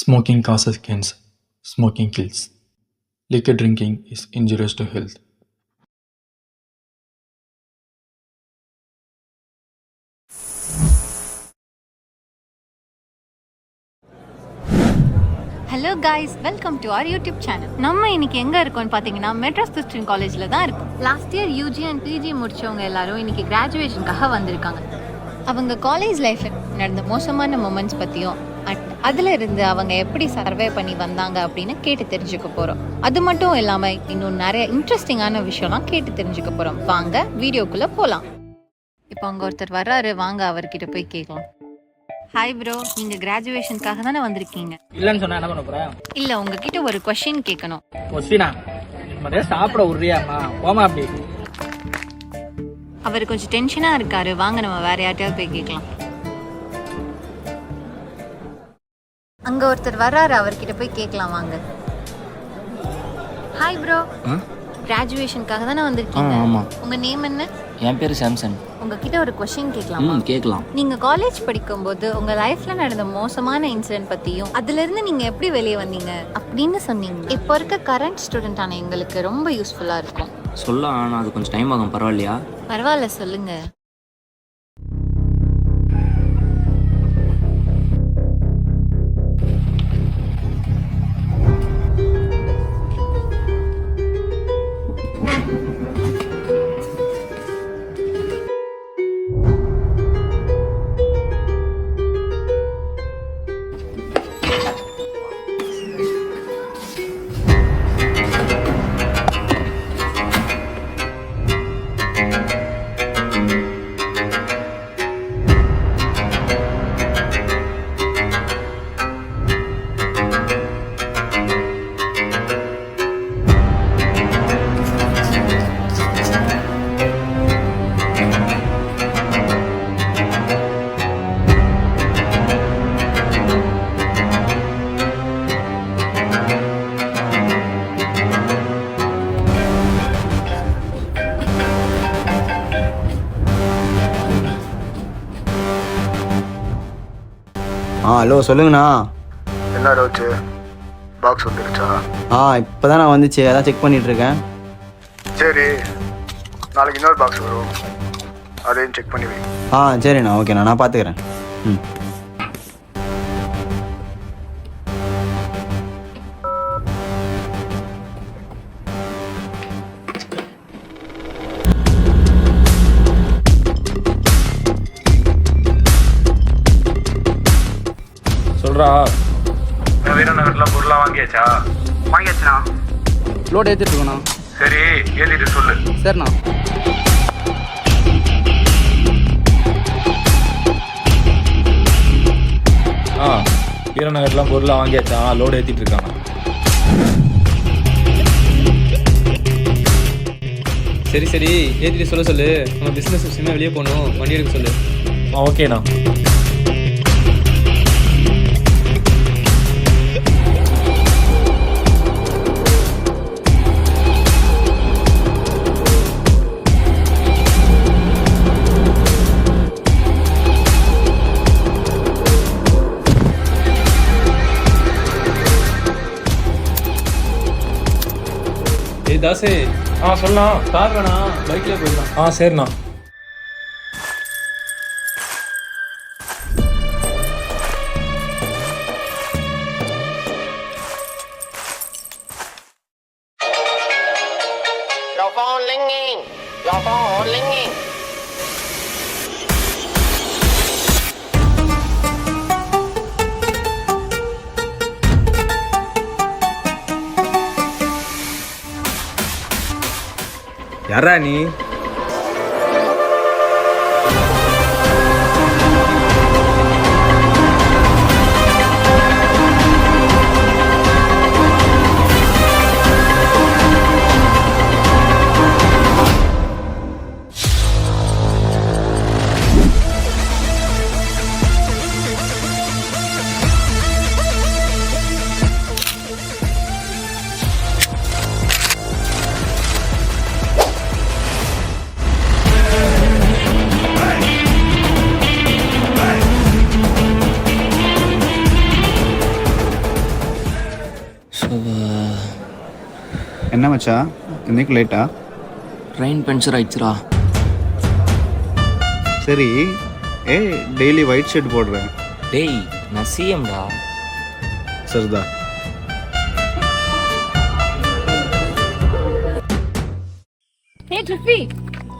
Smoking causes cancer. Smoking kills. Liquor drinking is injurious to health. Hello guys, welcome to our YouTube channel. நம்ம இன்னைக்கு எங்கே இருக்கோம்னு பார்த்தீங்கன்னா Madras Christian காலேஜில் தான் இருக்கும். Last year UG and PG முடித்தவங்க எல்லாரும் இன்னைக்கு கிராஜுவேஷனுக்காக வந்திருக்காங்க. அவங்க காலேஜ் லைஃப்பில் நடந்த மோசமான மூமெண்ட்ஸ் பற்றியும் அதில் இருந்து அவங்க எப்படி சர்வே பண்ணி வந்தாங்க அப்படின்னு கேட்டு தெரிஞ்சுக்க போகிறோம். அது மட்டும் இல்லாமல் இன்னும் நிறைய இன்ட்ரெஸ்டிங்கான விஷயம்லாம் கேட்டு தெரிஞ்சுக்க போகிறோம். வாங்க வீடியோக்குள்ளே போகலாம். இப்போ அங்கே ஒருத்தர் வர்றாரு, வாங்க அவர்கிட்ட போய் கேட்கலாம். ஹாய் ப்ரோ, நீங்கள் கிராஜுவேஷனுக்காக தானே வந்திருக்கீங்க? இல்லன்னு சொன்னா என்ன பண்ண போறேன்? இல்லை, உங்ககிட்ட ஒரு கொஸ்டின் கேட்கணும். கொஸ்டினா? மதியம் சாப்பிட உரியாமா போமா அப்படி. அவர் கொஞ்சம் டென்ஷனாக இருக்காரு, வாங்க நம்ம வேற யார்ட்டையாவது போய் கேட்கலாம். அங்கே ஒருத்தர் வர்றாரு, அவர்கிட்ட போய் கேட்கலாம் வாங்க. ஹாய் ப்ரோ, கிராஜுவேஷனுக்காக தானே வந்திருக்கீங்க? ஆமாம். உங்கள் நேம் என்ன? என் பேர் சாம்சன். உங்ககிட்ட ஒரு கொஸ்டின் கேட்கலாமா? கேட்கலாம். நீங்கள் காலேஜ் படிக்கும்போது உங்கள் லைஃப்பில் நடந்த மோசமான இன்சிடென்ட் பற்றியும் அதுலேருந்து நீங்கள் எப்படி வெளியே வந்தீங்க அப்படின்னு சொன்னீங்க. இப்போ இருக்க கரண்ட் ஸ்டூடெண்டான எங்களுக்கு ரொம்ப யூஸ்ஃபுல்லாக இருக்கும். சொல்லலாம், ஆனால் அது கொஞ்சம் டைம் ஆகும். பரவாயில்லையா? பரவாயில்ல, சொல்லுங்கள். ஹலோ, சொல்லுங்கண்ணா. என்ன ரோச்சு, பாக்ஸ் வந்துருச்சா? இப்போ தான் நான் வந்துச்சு, அதான் செக் பண்ணிகிட்ருக்கேன். சரி, நாளைக்கு இன்னொரு பாக்ஸ் வரும், அதையும் செக் பண்ணி வை. சரிண்ணா, ஓகேண்ணா, நான் பார்த்துக்கிறேன். சொல்றா. வீரநகர்ல பொருளாக வாங்கியாச்சா? வாங்கியாச்சுண்ணா. லோட் ஏற்றிட்டு இருக்கோண்ணா. சரி, ஏற்றிட்டு சொல்லு. சரிண்ணா. வீரநகர்லாம் பொருளாக வாங்கியாச்சா? லோடு ஏற்றிட்டு இருக்காங்க. சரி சரி, ஏற்றிட்டு சொல்ல சொல்லு. நம்ம பிஸ்னஸ் விஷயமா வெளியே போகணும், வண்டி எடுக்க சொல்லு. ஓகேண்ணா. தாசே, சொல்லலாம். கார் வேணாம், பைக்லேயே போயிடலாம். சரிண்ணா. Your phone ringing. Your phone ringing. யாரா நீ? என்ன மச்சா இன்னைக்கு லேட்டா? ட்ரெயின் பஞ்சர் ஆயிடுச்சுரா. சரி, டெய்லி ஒயிட் ஷர்ட் போடுறேன். டேய் நான் சிஎம்டா. சரிதா. ஹே ட்ரிஃபி.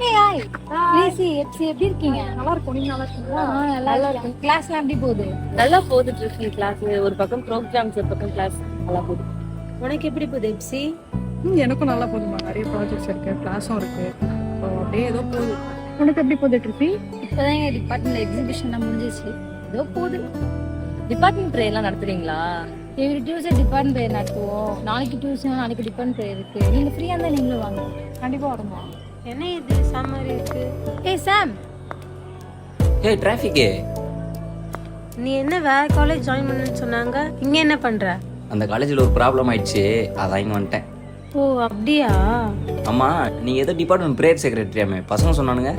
Hey hi. ப்ளீஸி எப்படி இருக்கீங்க? நல்லா இருக்கும். நீங்க நல்லா இருக்கீங்களா? நல்லா இருக்கேன். கிளாஸ்லாம் எப்படி போகுது? நல்லா போகுது ட்ரிஃபி. கிளாஸ் ஒரு பக்கம் ப்ரோக்ராம்ஸ், ஒரு பக்கம் கிளாஸ் நல்லா போகுது. உனக்கு எப்படி போகுது எப்சி? எனக்கும் நல்லா போகுதுமா. நிறைய ப்ராஜெக்ட்ஸ் இருக்கு, கிளாஸும் இருக்கு. ஸோ அப்படியே ஏதோ போகுது. உனக்கு எப்படி போகுது ட்ரிஃபி? இப்போதான் எங்கள் டிபார்ட்மெண்ட்ல எக்ஸிபிஷன்லாம் முடிஞ்சிச்சு. ஏதோ போகுது. டிபார்ட்மெண்ட் ப்ரேயர்லாம் நடத்துறீங்களா? எவ்ரி டியூஸ்டே டிபார்ட்மெண்ட் ப்ரேயர் நடத்துவோம். நாளைக்கு டியூஸ்டே நாளைக்கு டிபார்ட்மெண்ட் ப்ரேயர் இருக்கு. நீங்க ஃப்ரீயா இருந்தா நீங்களும் வாங்க. கண்டிப்பா வருமா? என்ன இது சாமாரி இருக்கு? ஏய் சாம், ஏய் டிராஃபிக்கே. நீ என்ன வேற காலேஜ் ஜாயின் பண்ணணும்னு சொன்னாங்க, இங்க என்ன பண்ற? அந்த காலேஜில் ஒரு ப்ராப்ளம் ஆயிடுச்சு, அதான் இங்கே வந்துட்டேன். ஓ அப்படியா? ஆமா நீ ஏதோ டிபார்ட்மெண்ட் ப்ரேயர் செக்ரட்டரியாமே பசங்க சொன்னானுங்க.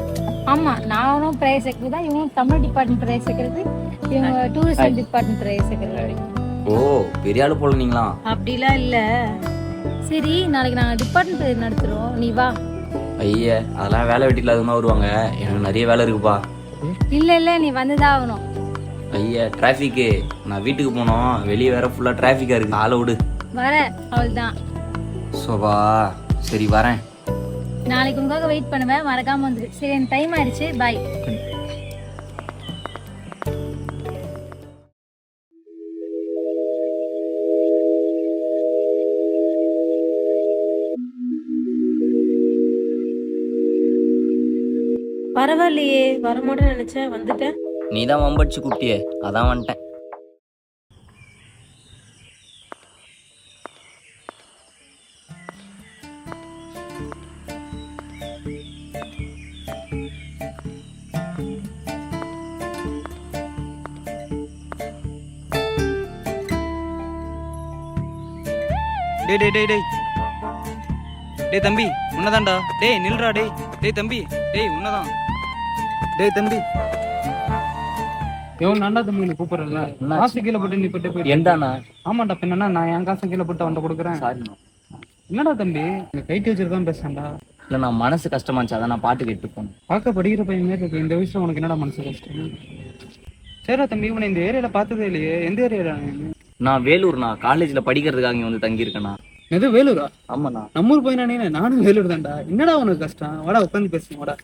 ஆமா நானும் ப்ரேயர் செக்ரட்டரி தான். இவங்க தமிழ் டிபார்ட்மெண்ட் ப்ரேயர் செக்ரட்டரி, இவங்க டூரிசம் டிபார்ட்மெண்ட் ப்ரேயர் செக்ரட்டரி. ஓ பெரிய ஆளு போல நீங்களா? அப்படிலாம் இல்ல. சரி நாளைக்கு நாங்கள் டிபார்ட்மெண்ட் ப்ரேயர் நடத்துறோம், நீ வா. ஐயா அதெல்லாம் வேலை வெட்டி இல்லாதவங்க வருவாங்க, எனக்கு நிறைய வேலை இருக்குப்பா. இல்ல நீ வந்துதான் ஆகணும். ஐயா டிராஃபிக்கு, நான் வீட்டுக்கு போனோம், வெளியே வேற ஃபுல்லாக டிராஃபிக்காக இருக்குது, ஆளை விடு. வர அவள்தான். சோபா சரி வரேன். நாளைக்கு உங்களுக்காக வெயிட் பண்ணுவேன், மறக்காம வந்துரு. சரி எனக்கு டைம் ஆயிடுச்சு, பாய். பரவாயில்லையே, வரமாட்டேன்னு நினைச்சேன், வந்துட்டேன். நீ தான் வம்படிச்சு கூப்பிட்டியே, அதான் வந்துட்டேன். டேய் டேய் டேய் டேய் டேய் தம்பி உன்னதான்டா. டேய் நில்றா. டேய் தம்பி. டேய் உன்னதான். டேய் தம்பி. எவ்வளோ நான்டா தம்பி நீ கூப்பிடுறல? காசு கீழே போட்டு நீ போட்டு போய் எந்தாண்ணா? ஆமாண்டா, பின்னா நான் என் காசு கீழே போட்டு அவன்கிட்ட கொடுக்குறேன். சாரிண்ணா. என்னடா தம்பி நீ கைட்டு வச்சிருக்கான் பேசுறேன்டா. இல்லை நான் மனசு கஷ்டமாச்சு, அதான் நான் பாட்டு கேட்டு போனேன். பார்க்க படிக்கிற பையன் மாரி இருக்கு, இந்த வயசுல உனக்கு என்னடா மனசு கஷ்டம்? சரிடா தம்பி, உன்னை இந்த ஏரியால பார்த்ததே இல்லையே. எந்த ஏரியா? நான் வேலூர்ண்ணா, காலேஜில் படிக்கிறதுக்காக இங்கே வந்து தங்கியிருக்கேண்ணா. எது வேலூரா? ஆமாண்ணா. நம்மூர் போய் நானும் வேலூர் தான்டா. என்னடா உனக்கு கஷ்டம்? வாடா உட்காந்து பேசுங்க வாடா.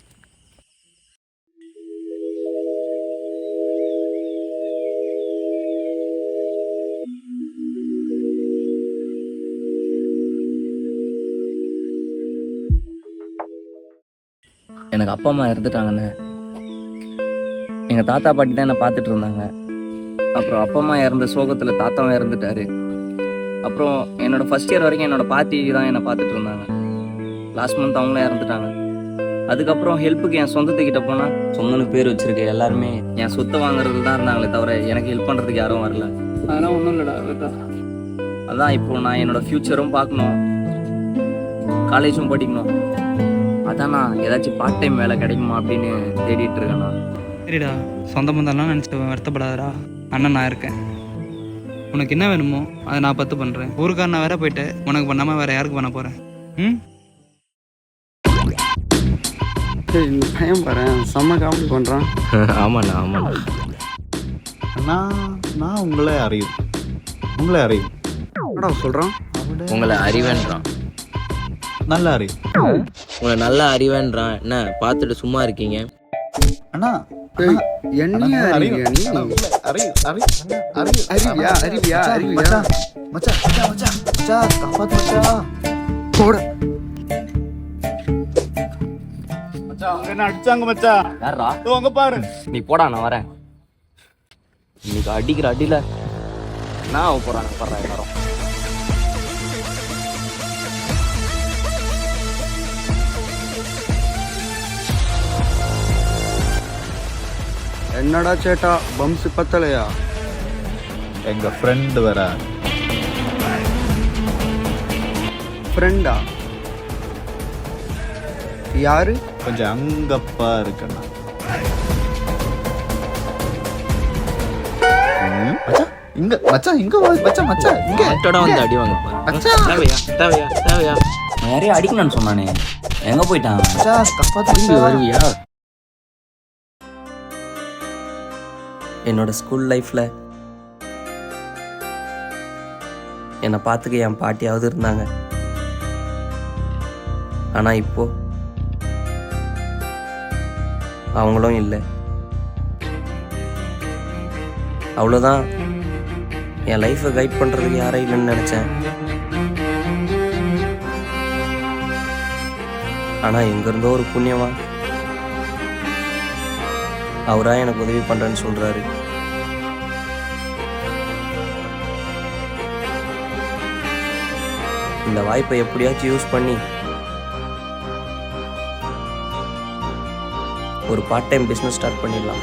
எனக்கு அப்பா அம்மா இறந்துட்டாங்கண்ணே. எங்கள் தாத்தா பாட்டி தான் என்னை பார்த்துட்டு இருந்தாங்க. அப்புறம் அப்பா அம்மா இறந்த சோகத்தில் தாத்தாவும் இறந்துட்டாரு. அப்புறம் என்னோட ஃபர்ஸ்ட் இயர் வரைக்கும் என்னோட பாட்டி தான் என்னை பார்த்துட்டு இருந்தாங்க. லாஸ்ட் மந்த் அவங்களும் இறந்துட்டாங்க. அதுக்கப்புறம் ஹெல்ப்புக்கு என் சொந்தத்துக்கிட்ட போனால் சொந்தனு பேர் வச்சிருக்க எல்லாருமே என் சொத்தை வாங்குறது தான் இருந்தாங்களே தவிர எனக்கு ஹெல்ப் பண்ணுறதுக்கு யாரும் வரல. அதெல்லாம் ஒன்றும் இல்லைடா. அதான் இப்போ நான் என்னோட ஃப்யூச்சரும் பார்க்கணும், காலேஜும் படிக்கணும். அதான் நான் ஏதாச்சும் பார்ட் டைம் வேலை கிடைக்குமா அப்படின்னு தேடிட்டு இருக்கேண்ணா. சரிடா, சொந்த பந்தம்லாம் நினச்சி வருத்தப்படாதடா. அண்ணன் நான் இருக்கேன். உனக்கு என்ன வேணுமோ அதை நான் பார்த்து பண்ணுறேன். ஊருக்கார நான் வேற போயிட்டு உனக்கு பண்ணாமல் வேற யாருக்கு பண்ண போகிறேன்? இந்த பையன் பாரு செம்ம காமெடி பண்ணுறான். ஆமாண்ணா ஆமாண்ணா. நான் உங்களை அறியும். என்னடா சொல்கிறான்? உங்களை அறிவேன்றான். நல்லா அறியும். உங்களை நல்லா அறிவேன்றான். என்ன பார்த்துட்டு சும்மா இருக்கீங்க? அண்ணா என்னையா அறிவியா நீ? அறிவியா போட என்ன அடிச்சாங்க மச்சா? யாரா? அங்க பாரு. நீ போடா, நான் வரேன். இன்னைக்கு அடிக்கிற அடியில நான் போறாங்க படுறா எல்லாரும். என்னடா சேட்டா பம்ஸ் பத்தலையா? எங்க ஃப்ரெண்டு வர. ஃப்ரெண்டா? யாரு? கொஞ்சம் அங்கப்பா இருக்கண்ணா. இங்க மச்சான், இங்க வா மச்சான். இங்க வந்து அடி வாங்க. தேவையா? யாரையும் அடிக்கணும்னு சொன்னானே, எங்க போயிட்டான்? திரும்பி வருவியா? என்னோட ஸ்கூல் லைஃப்ல என்னை பார்த்துக்க என் பாட்டியாவது இருந்தாங்க. ஆனா இப்போ அவங்களும் இல்லை. அவ்வளோதான், என் லைஃப்பை கைட் பண்ணுறதுக்கு யாரும் இல்லைன்னு நினச்சேன். ஆனால் எங்கேருந்தோ ஒரு புண்ணியமா அவராக எனக்கு உதவி பண்ணுறேன்னு சொல்கிறாரு. இந்த வாய்ப்பை எப்படியாச்சும் யூஸ் பண்ணி ஒரு பார்ட் டைம் பிஸ்னஸ் ஸ்டார்ட் பண்ணிடலாம்.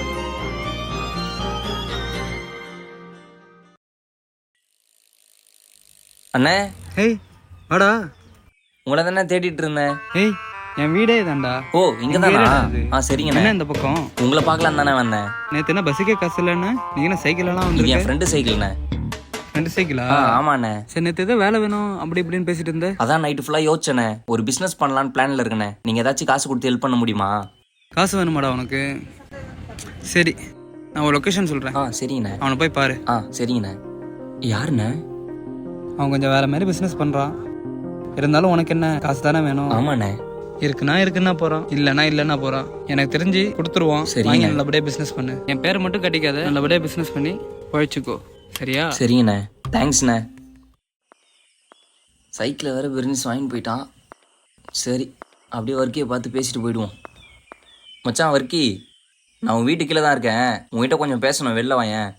அண்ணே, ஏய் வாடா. உங்களை தானே தேடிட்டு இருந்தேன். ஏய் என் வீடே தான்டா. ஓ, இங்க தானா? சரிங்கண்ணே. என்ன இந்த பக்கம்? உங்களை பார்க்கலாம் தானே வந்தேன். நேற்று என்ன பஸ்ஸுக்கே காசு இல்லைண்ணே? நீ என்ன சைக்கிள் எல்லாம் இது வந்து என் ஃப்ரெண்டு சைக்கிள்ண்ணே. ரெண்டு சைக்கிளா? ஆமாண்ணே. சரி, நேற்று ஏதோ வேலை வேணும் அப்படி இப்படின்னு பேசிட்டு இருந்தேன். அதான் நைட்டு ஃபுல்லாக யோசிச்சேண்ணே. ஒரு பிஸ்னஸ் பண்ணலான்னு பிளான்ல இருக்கண்ணே. நீங்கள் ஏதாச்சும் காசு கொடுத்து ஹெல்ப் பண்ண முடியுமா? காசு வேணுமாடா உனக்கு? சரி, நான் ஒரு லொக்கேஷன் சொல்கிறேன். சரிங்கண்ணே. அவனை போய் பாரு. சரிங்கண்ணே. யாருண்ணே? அவன் கொஞ்சம் வேற மாதிரி பிஸ்னஸ் பண்ணுறான். இருந்தாலும் உனக்கு என்ன, காசு தானே வேணும்? ஆமாண்ணே. இருக்குன்னா போகிறான், இல்லைன்னா போகிறான். எனக்கு தெரிஞ்சு கொடுத்துருவான். வாங்கி நல்லபடியாக பிஸ்னஸ் பண்ணு. என் பேரை மட்டும் கட்டிக்காத, நல்லபடியாக பிஸ்னஸ் பண்ணி பழிச்சுக்கோ, சரியா? சரிங்கண்ணே. தேங்க்ஸ்ண்ணே. சைக்கிளை வேற பிரிஞ்சு வாங்கிட்டு போயிட்டான். சரி, அப்படியே வர்க்கியை பார்த்து பேசிட்டு போயிடுவோம். மச்சான் வர்க்கி, நான் உன் வீட்டு கீழே தான் இருக்கேன். உங்ககிட்ட கொஞ்சம் பேசணும், வெளில வாயேன்.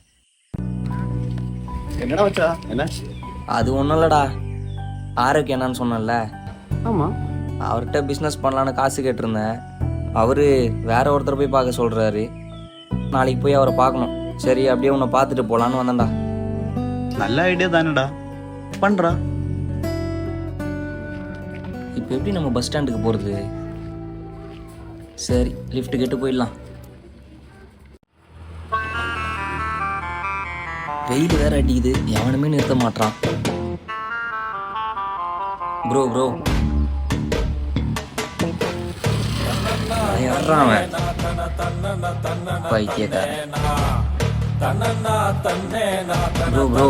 என்னடா வச்சா? என்ன? அது ஒன்றும் இல்லைடா, ஆரோக்கியம் என்னன்னு சொன்னல. ஆமாம். அவர்கிட்ட பிஸ்னஸ் பண்ணலான்னு காசு கேட்டிருந்தேன். அவர் வேற ஒருத்தர் போய் பார்க்க சொல்கிறாரு. நாளைக்கு போய் அவரை பார்க்கணும். சரி, அப்படியே உன்னை பார்த்துட்டு போகலான்னு வந்தேன்டா. நல்ல ஐடியா தானடா, பண்ணுறா. இப்போ எப்படி நம்ம பஸ் ஸ்டாண்டுக்கு போகிறது? சரி, லிஃப்ட் கேட்டு போயிடலாம். வெயில் வேற அடிக்குது, எவனுமே நிறுத்த மாட்டான். ப்ரோ யாரான் அவன்? பைத்தியக்காரன். ப்ரோ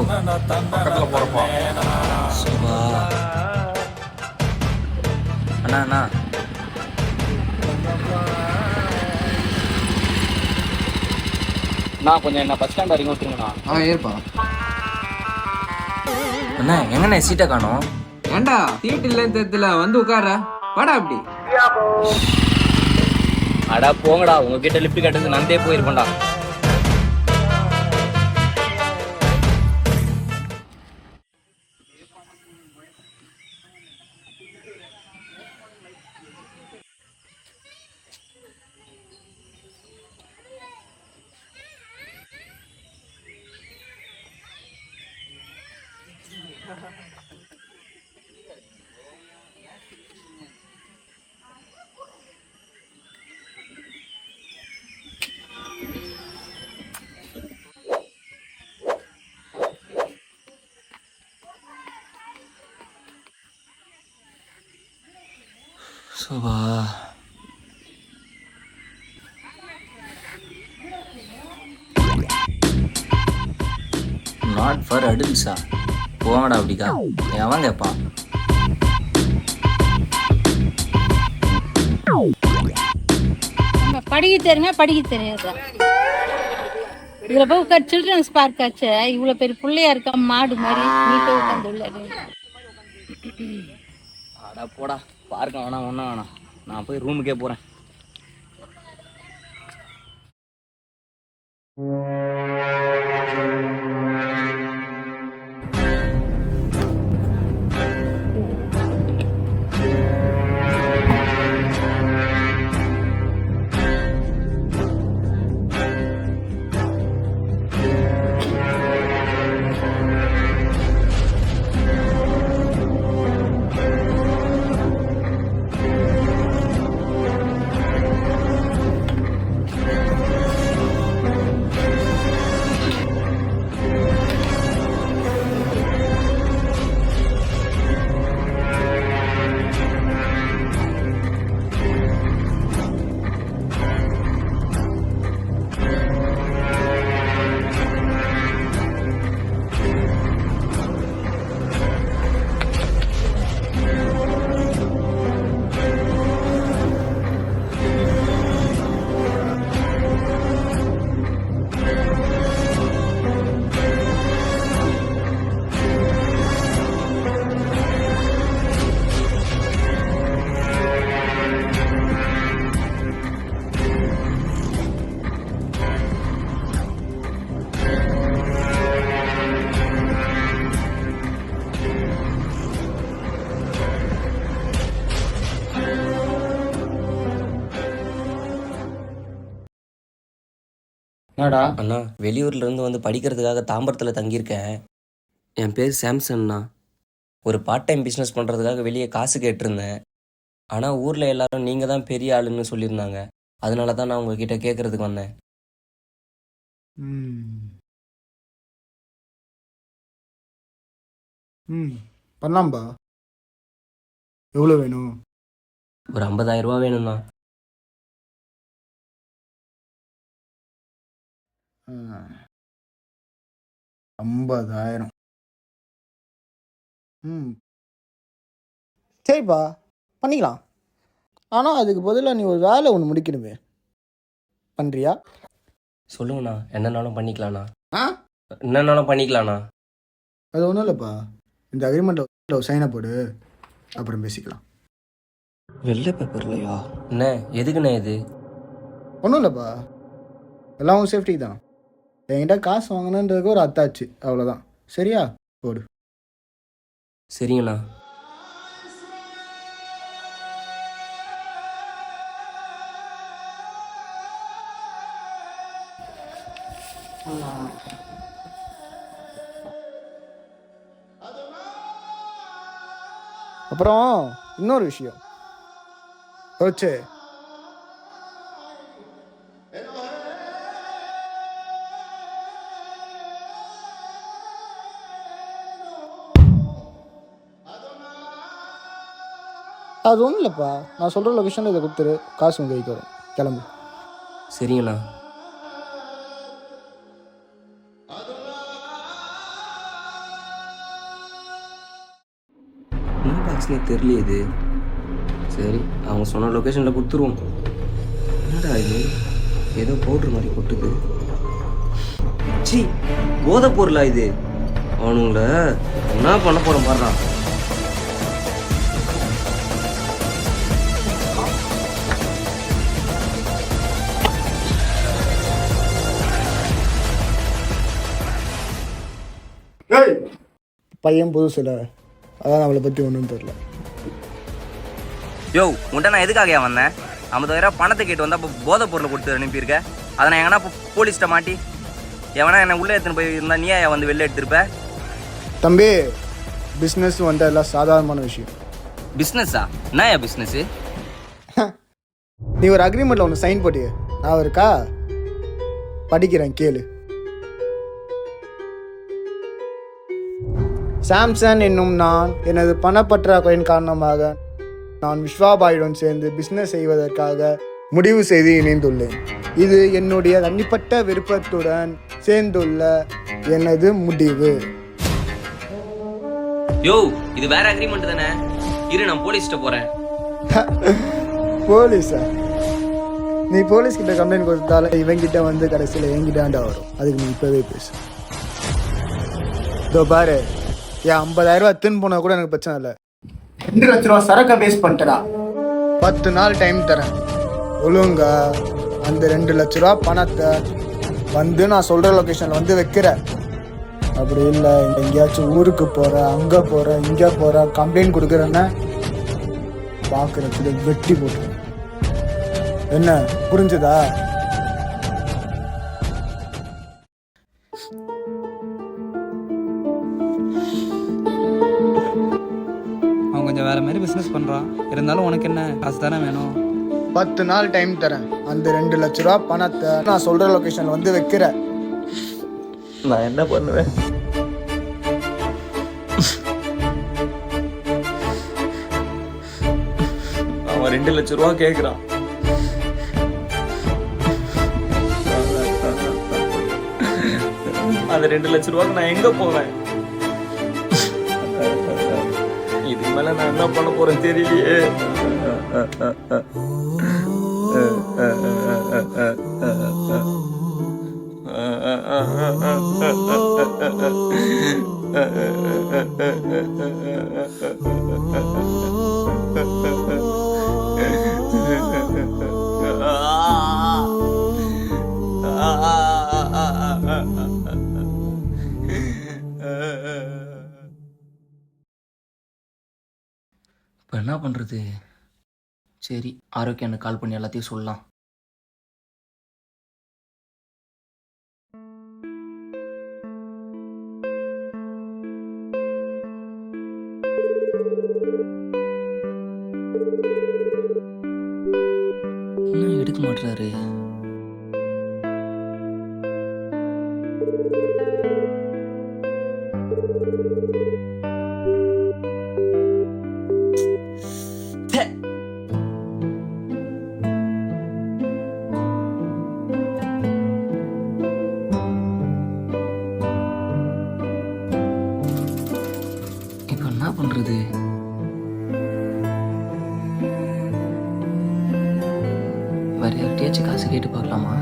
சுபா. அண்ணா கொஞ்சம் என்ன பஸ் ஸ்டாண்ட் வரைக்கும் விட்டுருங்கண்ணா. ஏற்பா. அண்ணா எங்கண்ணே சீட்டை காணோம்? ஏண்டா சீட் இல்லைன்னு தெரியல, வந்து உட்கார வாடா. அப்படி அடா போங்கடா, உங்ககிட்ட லிஃப்ட் கட்டுறது நந்தே போயிருப்பேன்டா. சுபா. நாட் ஃபார் அடல்ட்ஸா? போங்கடா அப்படிக்கா. எவன் கேட்பான்? படிக்க தெரியாதா? இதுல போய் உட்கார். சில்ட்ரன்ஸ் பார்க் ஆச்சு, இவ்வளவு பெரிய பிள்ளையா இருக்கா, மாடு மாதிரி நீட்டா உட்காந்து உள்ளாரு. அடா போடா, பார்க்க வேணாம், ஒன்றும் வேணாம். நான் போய் ரூமுக்கே போகிறேன். என்னடா அண்ணா, வெளியூர்லேருந்து வந்து படிக்கிறதுக்காக தாம்பரத்தில் தங்கியிருக்கேன். என் பேர் சாம்சன்ண்ணா. ஒரு பார்ட் டைம் பிஸ்னஸ் பண்ணுறதுக்காக வெளியே காசு கேட்டிருந்தேன். ஆனால் ஊரில் எல்லாரும் நீங்கள் தான் பெரிய ஆளுன்னு சொல்லியிருந்தாங்க. அதனால தான் நான் உங்ககிட்ட கேட்குறதுக்கு வந்தேன். பண்ணலாம்பா. எவ்வளோ வேணும்? ஒரு 50,000 ரூபா வேணும்ண்ணா. ஆ, 50,000. சரிப்பா, பண்ணிக்கலாம். ஆனால் அதுக்கு பதிலாக நீ ஒரு வேலை ஒன்று முடிக்கணுமே, பண்ணுறியா? சொல்லுங்கண்ணா, என்னன்னாலும் பண்ணிக்கலாண்ணா. ஆ, என்னன்னாலும் பண்ணிக்கலாண்ணா. அது ஒன்றும் இல்லைப்பா. இந்த அக்ரிமெண்ட்டில் சைனை போடு, அப்புறம் பேசிக்கலாம். வெள்ளை பேப்பர்லையா? என்ன எதுக்குண்ணே இது? ஒன்றும் இல்லைப்பா, எல்லாம் உன் சேஃப்டி தான். என்கிட்ட காசு வாங்கணுன்றதுக்கு ஒரு அத்தாச்சு, அவ்வளோதான். சரியா? போடு. சரிங்கண்ணா. அப்புறம் இன்னொரு விஷயம் ஓச்சே, அது ஒன்றும் இல்லைப்பா. நான் சொல்கிற லொக்கேஷனில் இதை கொடுத்துரு, காசு உங்கள் கைக்கு வரும். கிளம்பு. சரிங்கண்ணா. என்ன பாக்ஸ்னே தெரியல இது. சரி, அவங்க சொன்ன லொக்கேஷனில் கொடுத்துருவோம். என்னடா இது, ஏதோ பவுட்ரு மாதிரி கொட்டுது. சி, போதை பொருளா இது? அவனுங்கள என்ன பண்ண போகிறோம் பாடுறா. பையன் புதுசில், அதான் அவளை பற்றி ஒன்றும் தெரியல. யோ, உன்ட்ட நான் எதுக்காக வந்தேன்? 50,000 பணத்தை கேட்டு வந்தால் அப்போ போதை பொருளை கொடுத்து அனுப்பியிருக்க. அதை நான் எங்கன்னா இப்போ போலீஸ்கிட்ட மாட்டி எவனா என்னை உள்ளே எடுத்துன்னு போய் இருந்தால் நீயா வந்து வெளில எடுத்துருப்ப? தம்பி, பிஸ்னஸ் வந்து எல்லாம் சாதாரணமான விஷயம். பிஸ்னஸா? என்னயா பிஸ்னஸ்ஸு? நீ ஒரு அக்ரிமெண்ட்டில் ஒன்று சைன் போட்டியே, நான் இருக்கா? படிக்கிறேன், கேளு. சாம்சன் என்னும் நான் எனது பணப்பற்றாக்குறையின் காரணமாக நான் விஸ்வாபாயுடன் சேர்ந்து பிஸ்னஸ் செய்வதற்காக முடிவு செய்து இணைந்துள்ளேன். இது என்னுடைய தனிப்பட்ட விருப்பத்துடன் சேர்ந்துள்ள எனது முடிவு. யோ, இது வேற அக்ரிமெண்ட் தானே? இரு, நான் போலீஸ்கிட்ட போறேன். போலீஸா? நீ போலீஸ் கிட்ட கம்ப்ளைண்ட் கொடுத்தாலும் இவங்கிட்ட வந்து கடைசியில் என்கிட்டாண்டா வரும். அதுக்கு நீ இப்பவே பேசு. இதோ பாரு, என் 50,000 ரூபா தின்னு போனா கூட எனக்கு பிரச்சனை இல்லை. 2 லட்ச ரூபா சரக்கை வேஸ்ட் பண்ணிட்டடா. 10 நாள் டைம் தரேன். ஒழுங்கா அந்த 2 லட்ச ரூபா பணத்தை வந்து நான் சொல்கிற லொக்கேஷனில் வந்து வைக்கிறேன். அப்படி இல்லை, எங்கேயாச்சும் ஊருக்கு போகிறேன், அங்கே போகிறேன், இங்கே போகிறேன், கம்ப்ளைண்ட் கொடுக்குறேன்னா பார்க்குறதுக்கு வெட்டி போட்டுருவேன். என்ன புரிஞ்சுதா? அவன் கொஞ்சம் வேற மாதிரி பிஸ்னஸ் பண்ணுறான். இருந்தாலும் உனக்கு என்ன, காசு தானே வேணும். 10 நாள் டைம் தரேன். அந்த 2 லட்ச ரூபா பணத்தை நான் சொல்கிற லொக்கேஷனில் வந்து வைக்கிறேன். நான் என்ன பண்ணுவேன்? அவன் 2 லட்ச ரூபா கேட்குறான். அந்த 2 லட்ச ரூபாய்க்கு நான் எங்க போவேன்? இதுக்கு மேல நான் என்ன பண்ண போறேன் தெரியலையே. இப்போ என்ன பண்ணுறது? சரி, ஆரோக்கியம் எனக்கு கால் பண்ணி எல்லாத்தையும் சொல்லலாம். இன்னும் எடுக்க மாட்டுறாரு. இப்போ என்ன பண்றது? வேற யார்கிட்டயாச்சும் காசு கேட்டு பார்க்கலாமா?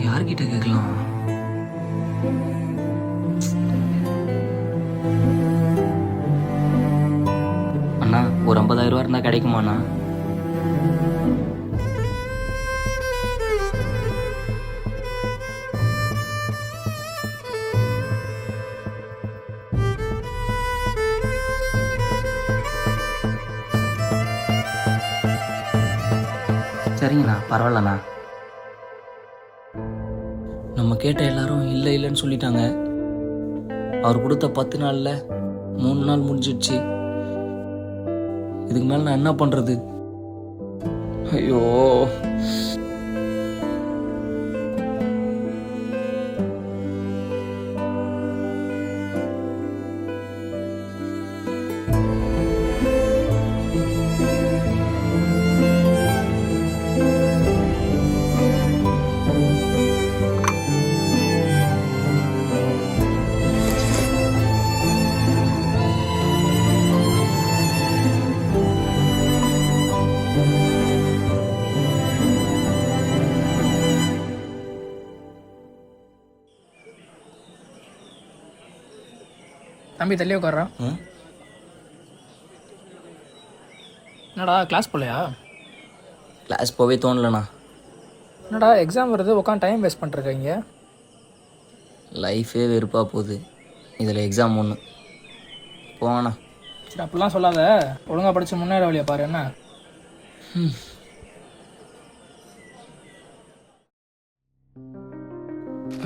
யார்கிட்ட கேட்கலாம்? அண்ணா ஒரு 50,000 ரூபா இருந்தா கிடைக்குமாண்ணா? சரிங்கண்ணா, பரவாயில்லண்ணா. நம்ம கேட்ட எல்லாரும் இல்லை இல்லைன்னு சொல்லிட்டாங்க. அவர் கொடுத்த 10 நாளில் 3 நாள் முடிஞ்சிடுச்சு. இதுக்கு மேலே நான் என்ன பண்ணுறது? ஐயோ, தம்பி தள்ளி உட்கார்றான். என்னடா கிளாஸ் போகலையா? கிளாஸ் போவே தோணலண்ணா. என்னடா எக்ஸாம் வருது, உட்காந்து டைம் வேஸ்ட் பண்ணிருக்கீங்க. லைஃபே வெறுப்பாக போகுது, இதில் எக்ஸாம் ஒன்று. போங்கண்ணா. சரி அப்படிலாம் சொல்லாத, ஒழுங்காக படித்து முன்னேற வழியை பாரு. என்ன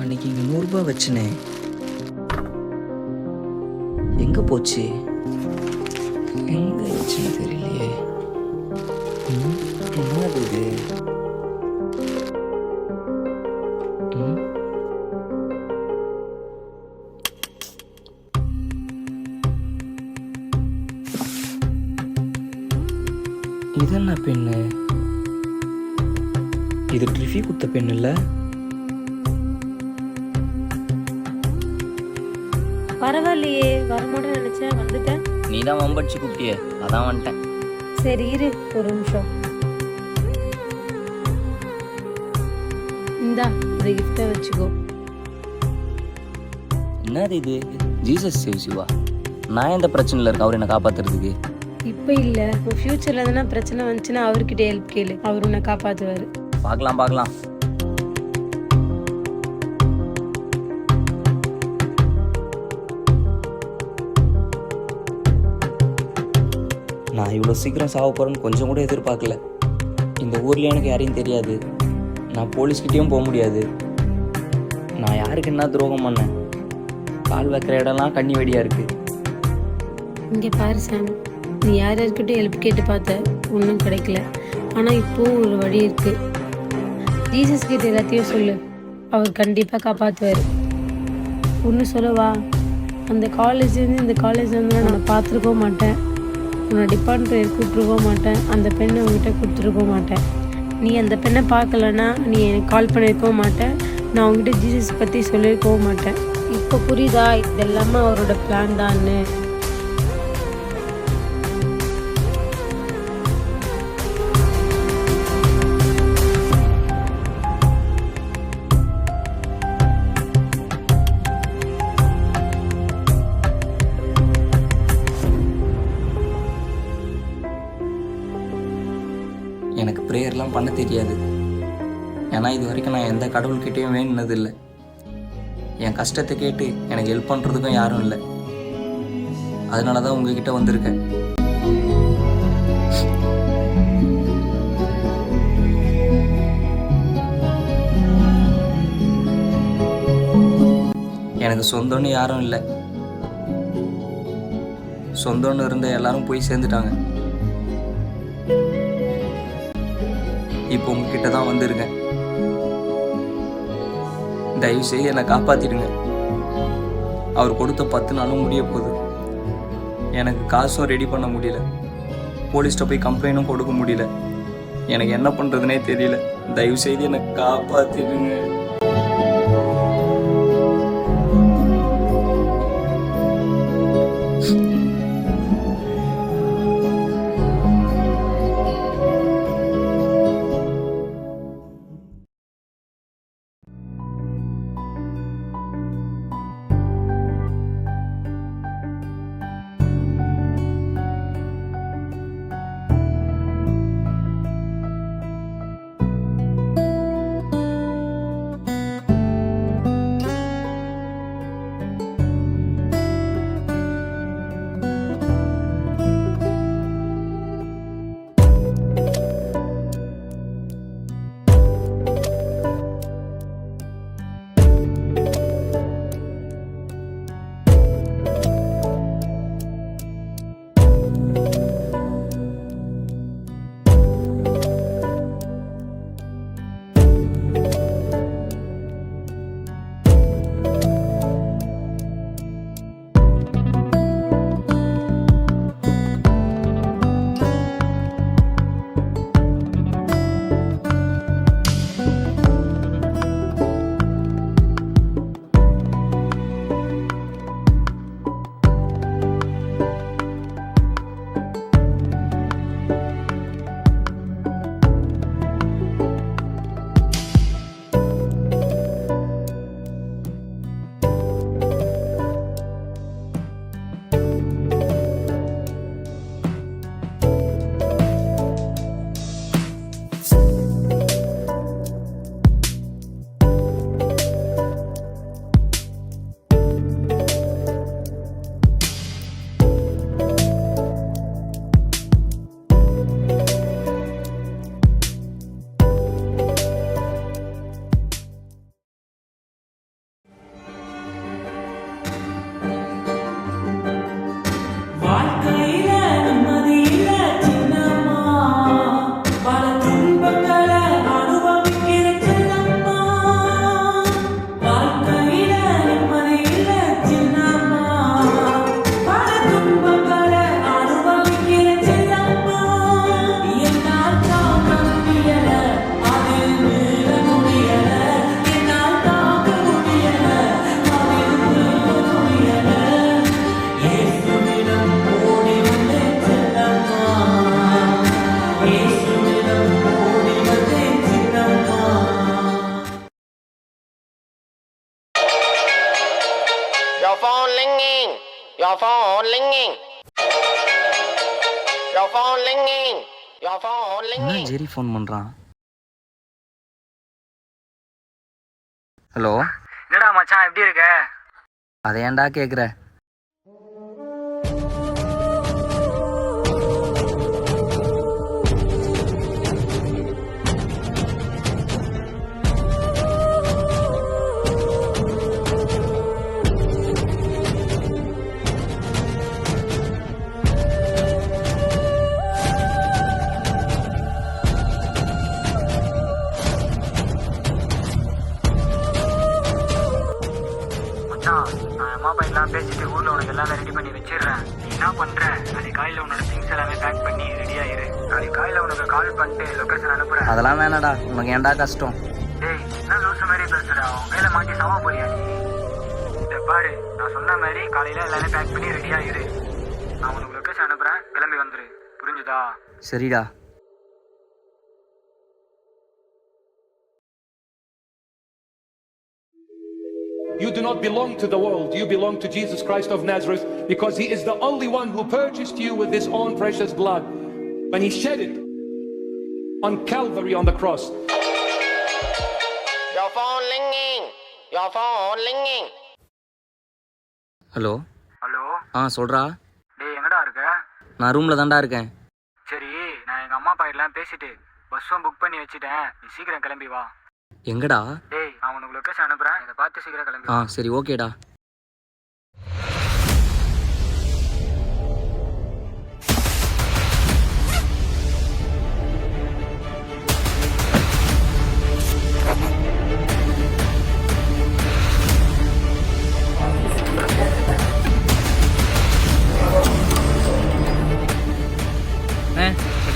அன்னைக்கு இங்கே 100 ரூபாய் வச்சுனே, எங்கே போச்சு? எங்கே வச்சுன்னு தெரியலையே. என்னது இது? இதென்ன பெண்ணு? இது ட்ரிஃபி குத்த பெண் இல்லை? பரவாயில்லையே, வரமாட்டேன்னு நினைச்சேன், வந்துட்டேன். நீ தான் வம்படிச்சு கூப்பிட்டியே, அதான் வந்துட்டேன். சரி இரு ஒரு நிமிஷம். இந்தா இந்த கிஃப்டை வச்சுக்கோ. என்னது இது? ஜீசஸ் சேவ் யூவா? நான் எந்த பிரச்சனையில் இருக்கேன் அவர் என்னை காப்பாத்துறதுக்கு? இப்போ இல்லை, இப்போ ஃப்யூச்சரில் எதனா பிரச்சனை வந்துச்சுன்னா அவர்கிட்ட ஹெல்ப் கேளு, அவர் உன்னை காப்பாற்றுவார். பார்க்கலாம் பார்க்கலாம். நான் இவ்வளோ சீக்கிரம் சாவ போகிறேன்னு கொஞ்சம் கூட எதிர்பார்க்கல. இந்த ஊரில் எனக்கு யாரையும் தெரியாது, நான் போலீஸ்கிட்டேயும் போக முடியாது. நான் யாருக்கு என்ன துரோகம் பண்ணேன்? கால் வைக்கிற இடம்லாம் கண்ணி வெடியாக இருக்குது. இங்கே பாரு சாம், நீ யார் யார்கிட்டயும் ஹெல்ப் கேட்டு பார்த்த, ஒன்றும் கிடைக்கல. ஆனால் இப்போவும் ஒரு வழி இருக்குது. ஜீசஸ் கிட்ட எல்லாத்தையும் சொல்லு, அவர் கண்டிப்பாக காப்பாற்றுவார். ஒன்று சொல்லவா, அந்த காலேஜ்லேருந்து இந்த காலேஜ்லேருந்து நான் பார்த்துருக்கவும் மாட்டேன், உன்னை டிபார்ட்மெண்ட் கூப்பிட்டுருக்கவும் மாட்டேன், அந்த பெண்ணை உங்ககிட்ட கொடுத்துருக்கவும் மாட்டேன். நீ அந்த பெண்ணை பார்க்கலன்னா நீ எனக்கு கால் பண்ணியிருக்கவும் மாட்டேன், நான் உங்ககிட்ட ஜீசஸ் பற்றி சொல்லியிருக்கவும் மாட்டேன். இப்போ புரியுதா இதெல்லாமே அவரோட பிளான் தான்னு? எனக்கு ப்ரேயர்லாம் பண்ண தெரியாது. ஏன்னா இது வரைக்கும் நான் எந்த கடவுள்கிட்டையும் வேணுனதில்லை. என் கஷ்டத்தை கேட்டு எனக்கு ஹெல்ப் பண்ணுறதுக்கும் யாரும் இல்லை. அதனால தான் உங்ககிட்ட வந்திருக்கேன். எனக்கு சொந்தம்னு யாரும் இல்லை. சொந்தம்னு இருந்த எல்லாரும் போய் சேர்ந்துட்டாங்க. இப்போ உங்ககிட்ட தான் வந்திருக்கேன். தயவுசெய்து என்னை காப்பாற்றிடுங்க. அவர் கொடுத்த 10 நாளும் முடிய போகுது. எனக்கு காசும் ரெடி பண்ண முடியல. போலீஸ்கிட்ட போய் கம்ப்ளைண்ட்டும் கொடுக்க முடியல. எனக்கு என்ன பண்ணுறதுனே தெரியல. தயவுசெய்து என்னை காப்பாற்றிடுங்க. Your phone ringing. Your phone ringing. Your phone ringing. Your phone ringing. Jerry phone பண்ணுறான். ஹலோ, என்னடா மச்சான் எப்படி இருக்க? அதை ஏன்டா கேட்குற? நான் அம்மா அப்பா எல்லாம் பேசிட்டு ஊர்ல உனக்கு எல்லாமே ரெடி பண்ணி வச்சிடுறேன். நீ என்ன பண்ற? நாளைக்கு காலையில உன்னோட திங்ஸ் எல்லாமே பேக் பண்ணி ரெடி ஆயிரு. நாளைக்கு காலையில உனக்கு கால் பண்ணிட்டு லொகேஷன் அனுப்புறேன். அதெல்லாம் வேணாடா, உனக்கு ஏன்டா கஷ்டம்? டேய், என்ன லூசு மாதிரி பேசுற? அவன் கையில மாட்டி சவா போறியா நீ? இதை பாரு, நான் சொன்ன மாதிரி காலையில எல்லாமே பேக் பண்ணி ரெடி ஆயிரு. நான் உனக்கு லொகேஷன் அனுப்புறேன், கிளம்பி வந்துரு. புரிஞ்சுதா? சரிடா. You do not belong to the world. You belong to Jesus Christ of Nazareth, because he is the only one who purchased you with his own precious blood when he shed it on Calvary on the cross. Your phone ringing. Your phone ringing. Hello. Hello. சொல்றா. டேய், எங்கடா இருக்க? நான் ரூம்ல தான்டா இருக்கேன். சரி, நான் எங்க அம்மா அப்பா எல்லாம் பேசிட்டு பஸ்ஸும் புக் பண்ணி வச்சுட்டேன். நீ சீக்கிரம் கிளம்பி வா. எங்கடா? டேய், நான் உனக்கு லொகேஷன் அனுப்புறேன். இதை பார்த்து சீக்கிரம் கிளம்பி வா. சரி, ஓகேடா.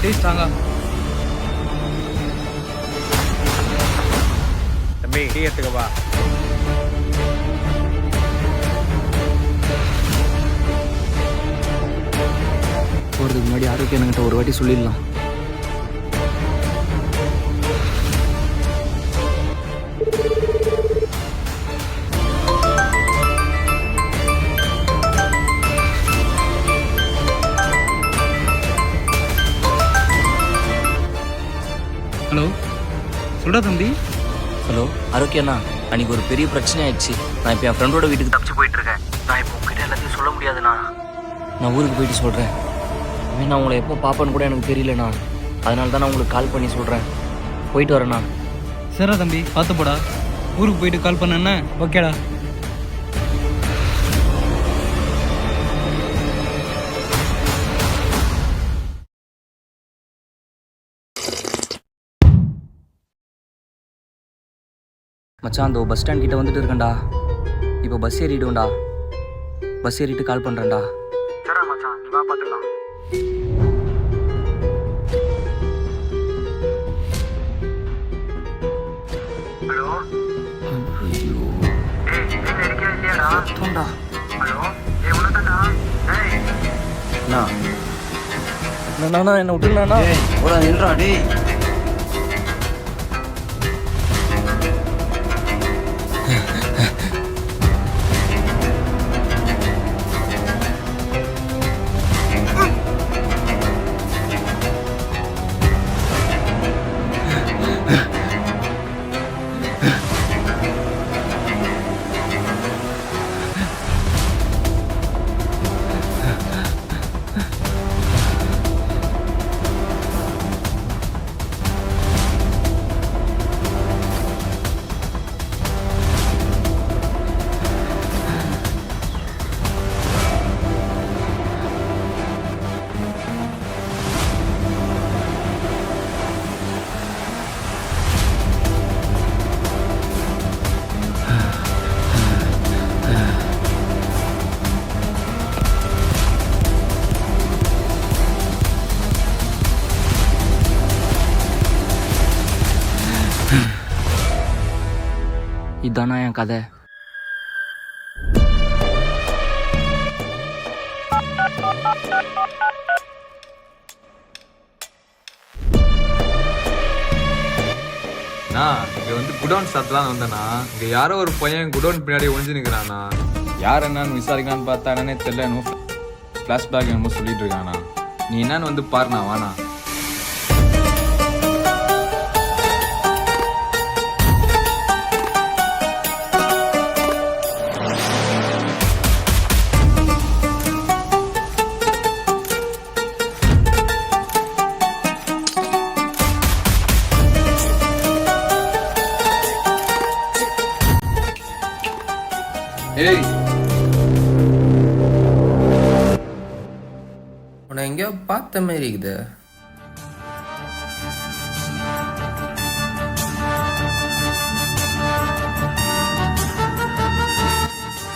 டேய் ஸ்ட்ராங்கா. தம்பி டீ எடுத்துக்கப்பா. போகிறதுக்கு முன்னாடி ஆரோக்கியம் என்கிட்ட ஒரு வாட்டி சொல்லிடலாம். ஹலோ சொல்டா தம்பி. ஹலோ ஆரோக்கியண்ணா, அன்றைக்கி ஒரு பெரிய பிரச்சனை ஆயிடுச்சு. நான் இப்போ என் ஃப்ரெண்டோட வீட்டுக்கு தப்பிச்சு போயிட்டுருக்கேன். நான் இப்போ உங்ககிட்ட எல்லாத்தையும் சொல்ல முடியாதுண்ணா. நான் ஊருக்கு போயிட்டு சொல்கிறேன். நான் உங்களை எப்போ பார்ப்பேன்னு கூட எனக்கு தெரியலண்ணா. அதனால தான் நான் உங்களுக்கு கால் பண்ணி சொல்கிறேன். போயிட்டு வரேண்ணா. சரிடா தம்பி, பார்த்து போடா. ஊருக்கு போயிட்டு கால் பண்ணேண்ணே. ஓகேடா. மச்சான், அந்த பஸ் ஸ்டாண்ட் கிட்ட வந்துட்டு இருக்கேன்டா. இப்போ பஸ் ஏறிடுவேன்டா. பஸ் ஏறிட்டு கால் பண்ணுறேன்டா. சரிடா மச்சான், நீ வா பார்த்துக்கலாம். ஹலோ ஐயோ ஏய் வீட்டில் இருக்கியா இல்லையாடா? தோண்டா. ஹலோ ஏய் உனதாண்டா. ஏய் அண்ணா என்னை விட்டுருண்ணா. ஒரு நின்றா டேய். இதானா என் கதை. இங்க வந்து குடோன் சாத்தலாம் வந்தேண்ணா. இங்க யாரோ ஒரு பையன் குடோன் பின்னாடி ஒழிஞ்சு நிக்கிறானா. யார் என்னன்னு விசாரிக்கலான்னு பார்த்தா என்னன்னே தெரியல. என்னமோ ஃபிளாஷ்பேக் என்னமோ சொல்லிட்டு இருக்கானா. நீ என்னன்னு வந்து பாருண்ணா, வாண்ணா. ஏய், உன்னை எங்கேயோ பார்த்த மாதிரி இருக்குது.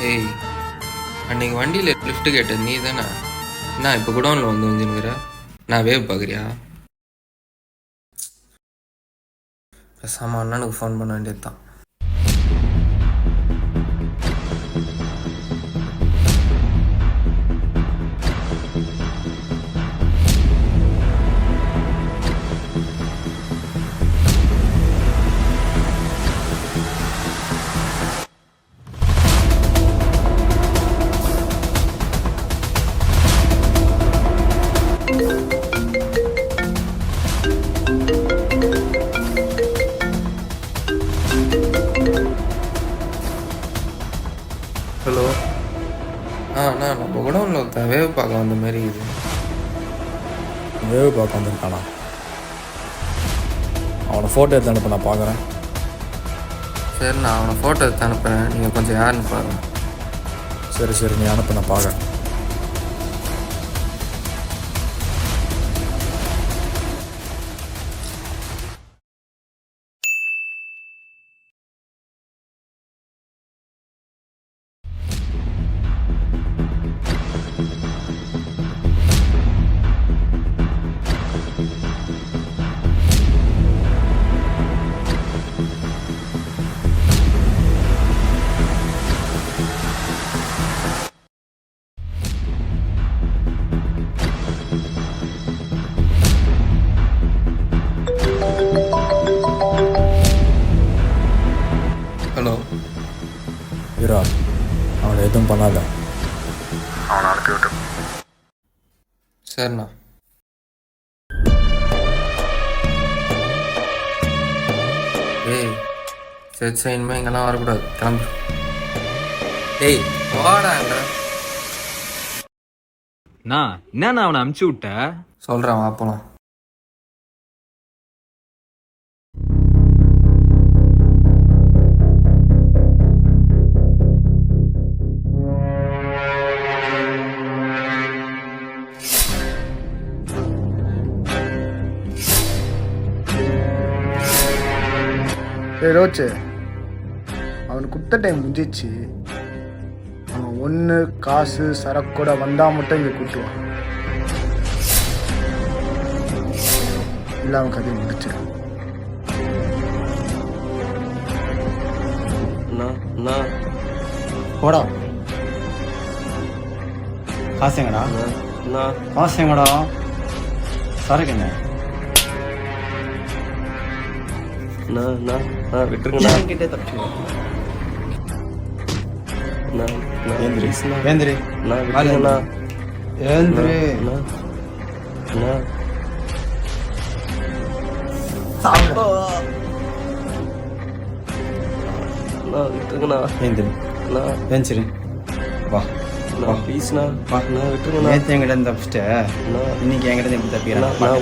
ஏய், அன்னைக்கு வண்டியில் லிஃப்ட் கேட்டது நீ தானே? நான் இப்போ குடோனில் வந்து வந்துருக்கிற. நான் வேவ் பார்க்குறியா? பேசாமல் அண்ணனுக்கு ஃபோன் பண்ண வேண்டியது தான். ஹலோ. அண்ணா நம்ம குடோனில் ஒருத்தன் வேவ் பார்க்க வந்த மாதிரி இது. வேவ் பார்க்க வந்திருக்கானா? அவனை ஃபோட்டோ எடுத்து அனுப்ப நான் பார்க்குறேன். சரி, நான் அவனை ஃபோட்டோ எடுத்து அனுப்புகிறேன். நீங்கள் கொஞ்சம் யாருன்னு பாருங்க. சரி நீ அனுப்ப நான் பார்க்குறேன். எதுவும் பண்ணாத. அவனை அனுப்பி விட்டு. சரிண்ணா. ஏய் சரி இனிமேல் இங்கெல்லாம் வரக்கூடாது, கிளம்பு. ஏய் வாடாங்க. என்ன அவனை அனுப்பிச்சி விட்ட? சொல்கிறேன் வா போலாம். ரோச்சு, அவனுக்கு கொடுத்த டைம் முடிஞ்சிச்சு. அவன் ஒன்று காசு சரக்கோட வந்தால் மட்டும் இங்கே கூட்டுவான், இல்லை அவன் கதையை முடிச்சிடும். போடா. காசு எங்கடா? காசு எங்கடா? சரக்கு என்ன? விட்டுருங்கண்ணா.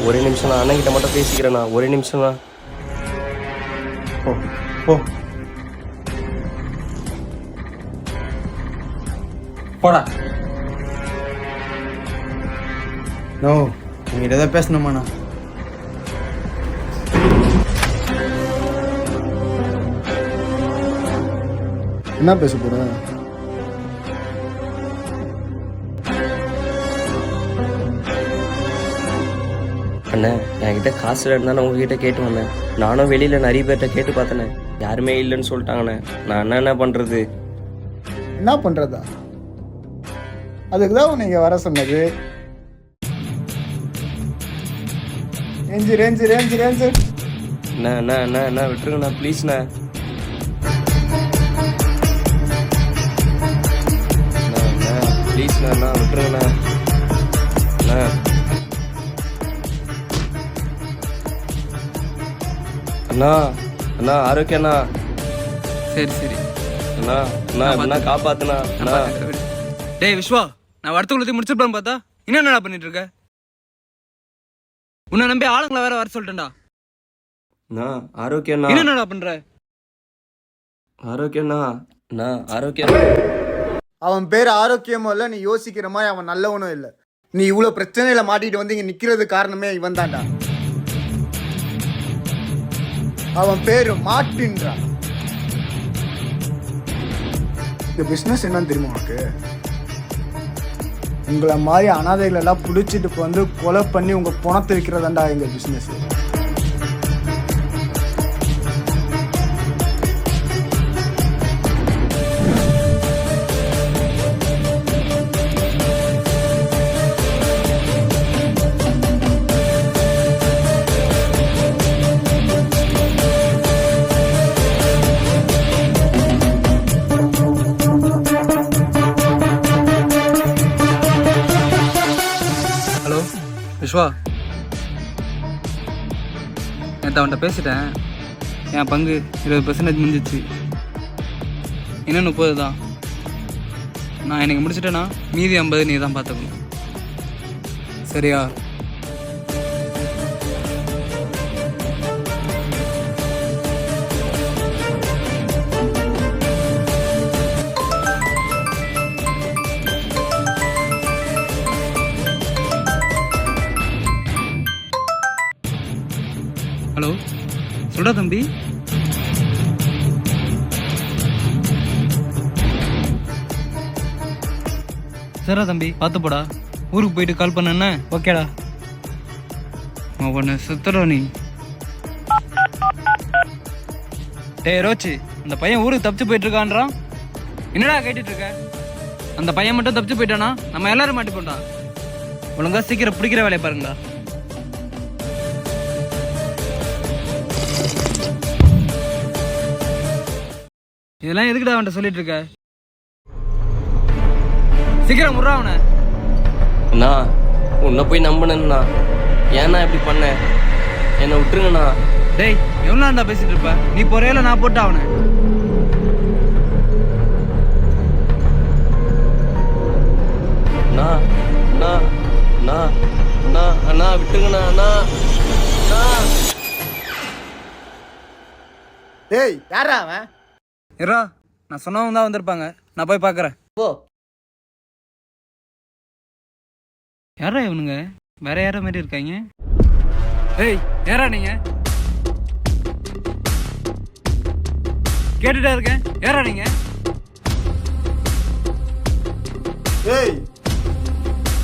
ஒரே நிமிஷம் அண்ணன் கிட்ட மட்டும் பேசிக்கிறேண்ணா. ஒரே நிமிஷம். போடா. நோ, உங்ககிட்ட ஏதாவது பேசணுமாண்ணா? என்ன பேச போகிறேன்? அண்ணே, என்கிட்ட காசு இருந்தானே உங்ககிட்ட கேட்டு வந்தேன். நானும் வெளியில் நிறைய பேர்கிட்ட கேட்டு பார்த்தேனே, யாருமே இல்லைன்னு சொல்லிட்டாங்கண்ணே. நான் என்ன பண்ணுறது? என்ன பண்ணுறதா? அதுக்கு தான் உன்னை இங்கே வர சொன்னது. ரேஞ்சு ரேஞ்சு ரேஞ்சு ரேஞ்சு அண்ணா விட்டுருங்கண்ணா ப்ளீஸ்ண்ணா. ப்ளீஸ்ண்ணா விட்டுருங்கண்ணா. அண்ணா அண்ணா ஆரோக்கியண்ணா. சரி அண்ணா காப்பாத்துண்ணா. அண்ணா டேய் விஸ்வா, நான் அடுத்த முடிச்சிருப்பேன்னு பார்த்தா என்னடா பண்ணிட்டு இருக்க? உன்னை நம்பி ஆளுங்களை வேற வர சொல்லிட்டேன்டா. ஆரோக்கியண்ணா. என்னடா பண்ற? ஆரோக்கியண்ணா. அவன் பேர் ஆரோக்கியமோ இல்லை, நீ யோசிக்கிற மாதிரி அவன் நல்லவனும் இல்லை. நீ இவ்வளோ பிரச்சனையில மாட்டிட்டு வந்து இங்கே நிற்கிறது காரணமே இவன் தான்டா. அவன் பேரு மார்ட்டின்றான். இந்த பிஸ்னஸ் என்னன்னு தெரியுமா உனக்கு? உங்களை மாதிரி அனாதைகள் எல்லாம் பிடிச்சிட்டு வந்து கொலை பண்ணி உங்கள் பணத்தை விற்கிறதாண்டா எங்கள் பிஸ்னஸ். விஸ்வா, நேற்று அவன்கிட்ட பேசிட்டேன். என் பங்கு 20% முடிஞ்சிச்சு. இன்னும் 30 தான். நான் எனக்கு முடிச்சிட்டேன்னா மீதி 50 நீ தான் பார்த்துக்கணும், சரியா? ஹலோ, சொல்டா தம்பி. சரிடா தம்பி, பார்த்து போடா. ஊருக்கு போயிட்டு கால் பண்ண. ஓகேடா. அவனை சுத்தரோ நீ. டேய் ரோச்சு, அந்த பையன் ஊருக்கு தப்பிச்சு போயிட்டு இருக்கான்றான். என்னடா கேட்டுட்டு இருக்க? அந்த பையன் மட்டும் தப்பிச்சு போயிட்டானா நம்ம எல்லாரும் மாட்டிப்போம்டா. ஒழுங்கா சீக்கிரம் பிடிக்கிற வேலையை பாருங்கடா. இதெல்லாம் எதுக்குடா அவன்கிட்ட சொல்லிட்டு இருக்க? சீக்கிரம் முறா அவனை. அண்ணா உன்னை போய் நம்பினேண்ணா, ஏன்னா இப்படி பண்ண? என்னை விட்டுருங்கண்ணா. டேய் எவ்வளோண்டா பேசிட்டு இருப்ப? நீ பொறையில நான் போட்டு அவனை. அண்ணா அண்ணா அண்ணா அண்ணா அண்ணா விட்டுருங்கண்ணா அண்ணா அண்ணா. டேய் யாரா அவன்? இரா நான் சொன்னவங்க தான் வந்திருப்பாங்க, நான் போய் பார்க்குறேன். போ. யாரா இவனுங்க? வேற யாரோ மாதிரி இருக்காங்க. ஏய் யாரா நீங்க? கேட்டுட்டா இருக்கேன். யாரா நீங்க? ஏய்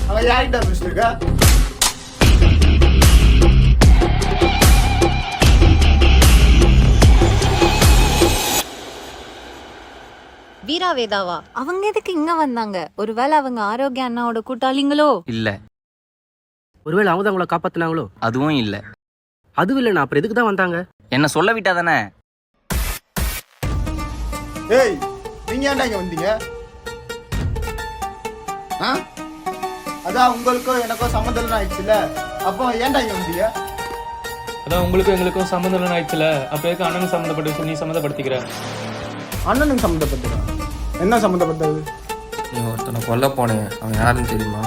அவன் யார்கிட்ட பேசிட்டு இருக்கா? வீரா வேதாவா? அவங்க எதுக்கு இங்க வந்தாங்க? ஒருவேளை அவங்க ஆரோக்கிய அண்ணாவோட கூட்டாளிங்களோ? இல்ல. ஒருவேளை அவங்க தான் உங்களை காப்பாத்தினாங்களோ? அதுவும் இல்ல. அதுவும் இல்லைண்ணா, அப்புறம் எதுக்கு தான் வந்தாங்க? என்ன சொல்ல விட்டா தானே. ஏய் நீங்க ஏன்டா இங்க வந்தீங்க? அதான் உங்களுக்கும் எனக்கும் சம்மந்தம் ஆயிடுச்சுல, அப்போ ஏன்டா இங்க வந்தீங்க? அதான் உங்களுக்கும் எங்களுக்கும் சம்மந்தம் ஆயிடுச்சுல, அப்போ எதுக்கு அண்ணனுக்கு சம்மந்தப்பட்டு நீ சம்மந்தப்படுத்திக்கிற? அண்ணனுக்கு சம்மந்தப்பட்டதா? என்ன சம்மந்தப்பட்டது? நீ ஒருத்தனை கொல்ல போனேன், அவன் யாருன்னு தெரியுமா?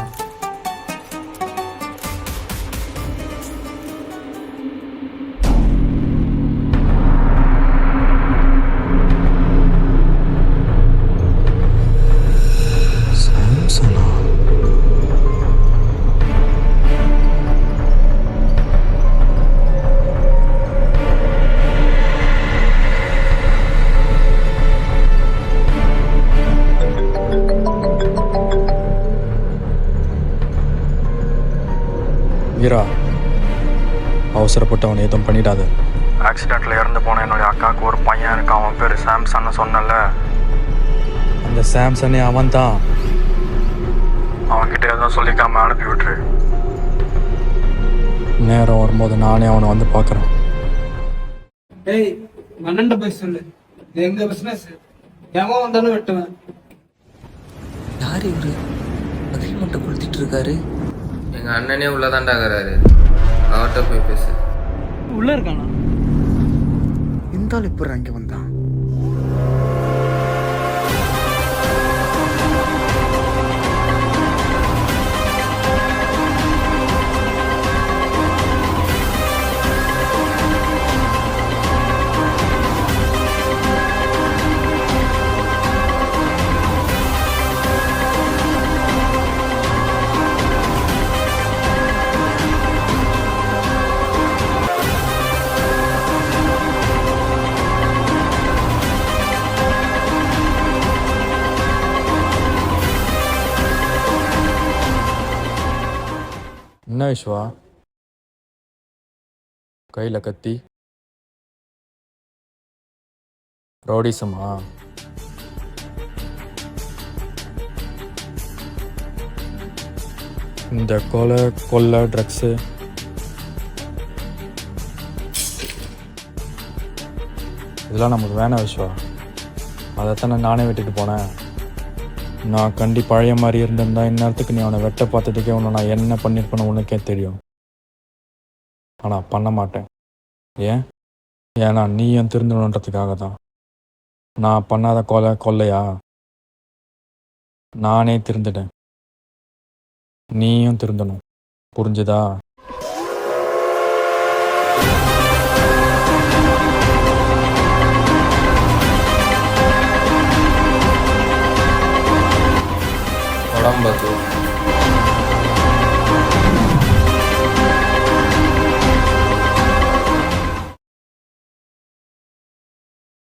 வீரா, அவசரப்பட்டு அவனை எதுவும் பண்ணிடாது. ஆக்சிடெண்ட்டில் இறந்து போன என்னுடைய அக்காவுக்கு ஒரு பையன் இருக்கான், அவன் பேர் சாம்சன்னு சொன்னல. அந்த சாம்சனே அவன் தான். அவன்கிட்ட எதுவும் சொல்லிக்காம அனுப்பி விட்டுரு. நேரம் வரும்போது நானே அவனை வந்து பார்க்குறேன். ஏய் அண்ணன்ட்ட போய் சொல்லு, இது எங்க பிசினஸ், எவன் வந்தாலும் வெட்டுவேன். யார் இவரு? அக்ரிமெண்ட்டை கொடுத்துட்டு இருக்காரு. எங்கள் அண்ணனே உள்ளதாண்டாகிறாரு, அவர்கிட்ட போய் பேசு. உள்ள இருக்கானா? இந்த ஆள் இப்போ இங்கே வந்தான். என்ன விஸ்வா, கையில் கத்தி ரவுடிசமா? இந்த கொலை ட்ரக்ஸு இதெல்லாம் நமக்கு வேணாம் விஸ்வா. அதைத்தானே நானே விட்டுட்டு போனேன். நான் கண்டி பழைய மாதிரி இருந்திருந்தா இந்நேரத்துக்கு நீ அவனை வெட்ட பார்த்ததுக்கே உன்னை நான் என்ன பண்ணியிருப்பேன்னு உனக்கே தெரியும். ஆனால் பண்ண மாட்டேன். ஏன்னா நீயும் திருந்தணுன்றதுக்காக தான். நான் பண்ணாத கொல்லையா? நானே திருந்துட்டேன், நீயும் திருந்தணும். புரிஞ்சுதா? உடம்பு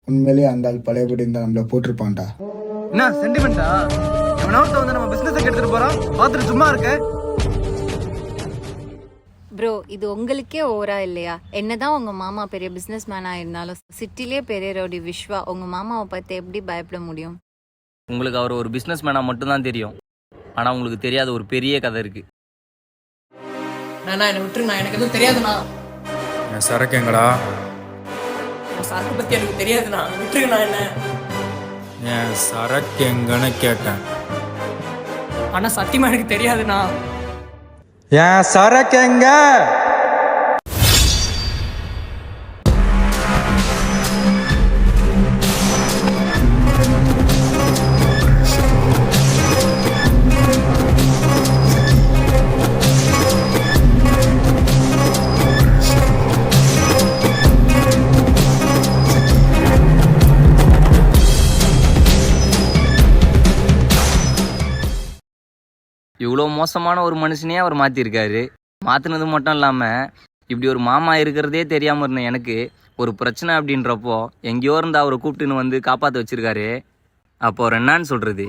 உண்மையிலேயே அந்த ஆள் பழையபடி இருந்தால் நம்மளை போட்டிருப்பான்டா. என்ன சென்டிமெண்டா? எவனாவது வந்து நம்ம பிசினஸை கெடுத்துட்டு போறான், பார்த்துட்டு சும்மா இருக்க. ப்ரோ இது உங்களுக்கே ஓவரா இல்லையா? என்னதான் உங்க மாமா பெரிய பிசினஸ் மேனா இருந்தாலும் சிட்டிலே பெரிய ரவுடி விஸ்வா உங்க மாமாவை பார்த்து எப்படி பயப்பட முடியும்? உங்களுக்கு அவர் ஒரு பிஸ்னஸ் மேனாக மட்டும்தான் தெரியும், ஆனால் உங்களுக்கு தெரியாத ஒரு பெரிய கதை இருக்கு. நான் என்னை விட்டுருங்கண்ணா, எனக்கு எதுவும் தெரியாதுண்ணா. என் சரக்கு எங்கடா? சரக்கு பற்றி எனக்கு தெரியாதுண்ணா, விட்டுருங்கண்ணா. என்ன என் சரக்கு எங்கன்னு கேட்டேன். ஆனால் சத்தியமாக எனக்கு தெரியாதுண்ணா. என் சரக்கு எங்க? இவ்வளோ மோசமான ஒரு மனுஷனே அவர் மாற்றிருக்காரு. மாற்றினது மட்டும் இல்லாமல் இப்படி ஒரு மாமா இருக்கிறதே தெரியாமல் இருந்த எனக்கு ஒரு பிரச்சனை அப்படின்றப்போ எங்கேயோ இருந்து அவரை கூப்பிட்டுன்னு வந்து காப்பாற்ற வச்சுருக்காரு. அப்போ அவர் என்னான்னு சொல்கிறது?